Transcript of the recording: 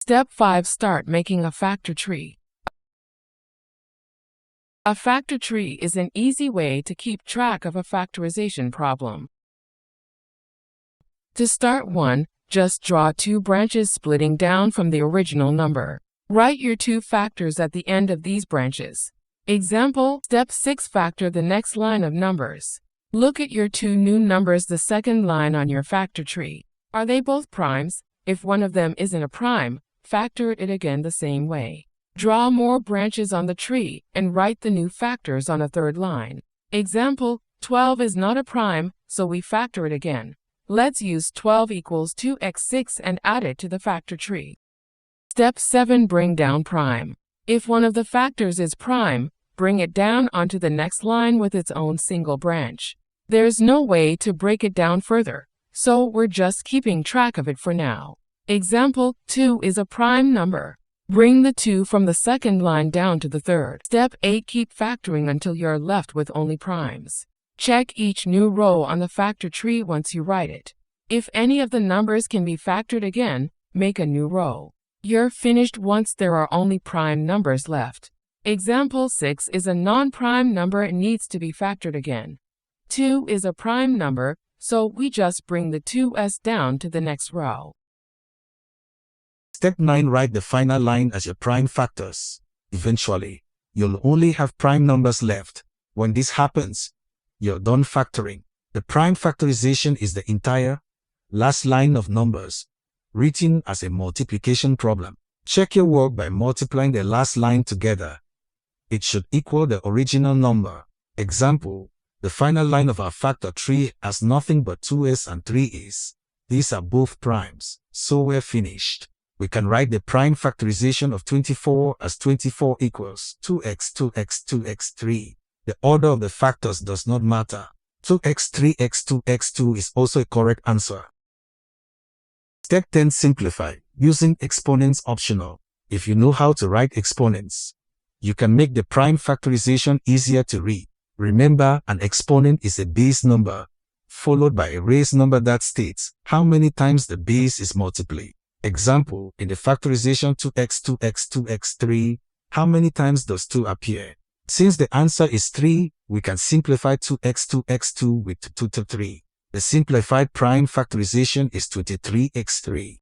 Step 5. Start making a factor tree. A factor tree is an easy way to keep track of a factorization problem. To start one, just draw two branches splitting down from the original number. Write your two factors at the end of these branches. Example, Step 6. Factor the next line of numbers. Look at your two new numbers, the second line on your factor tree. Are they both primes? If one of them isn't a prime, factor it again the same way. Draw more branches on the tree and write the new factors on a third line. Example, 12 is not a prime, so we factor it again. Let's use 12 equals 2x6 and add it to the factor tree. Step 7. Bring down prime. If one of the factors is prime, bring it down onto the next line with its own single branch. There's no way to break it down further, so we're just keeping track of it for now. Example, 2 is a prime number. Bring the 2 from the second line down to the third. Step 8. Keep factoring until you're left with only primes. Check each new row on the factor tree once you write it. If any of the numbers can be factored again, make a new row. You're finished once there are only prime numbers left. Example, 6 is a non-prime number and needs to be factored again. 2 is a prime number, so we just bring the 2's down to the next row. Step 9. Write the final line as your prime factors. Eventually, you'll only have prime numbers left. When this happens, you're done factoring. The prime factorization is the entire last line of numbers, written as a multiplication problem. Check your work by multiplying the last line together. It should equal the original number. Example, the final line of our factor tree has nothing but 2's and 3's. These are both primes, so we're finished. We can write the prime factorization of 24 as 24 equals 2x, 2x, 2x, 3. The order of the factors does not matter. 2x, 3x, 2x, 2 is also a correct answer. Step 10. Simplify. Using exponents optional. If you know how to write exponents, you can make the prime factorization easier to read. Remember, an exponent is a base number, followed by a raised number that states how many times the base is multiplied. Example, in the factorization 2x, 2x, 2x, 3, how many times does 2 appear? Since the answer is 3, we can simplify 2x, 2x, 2 with 2 to 3. The simplified prime factorization is 23x3.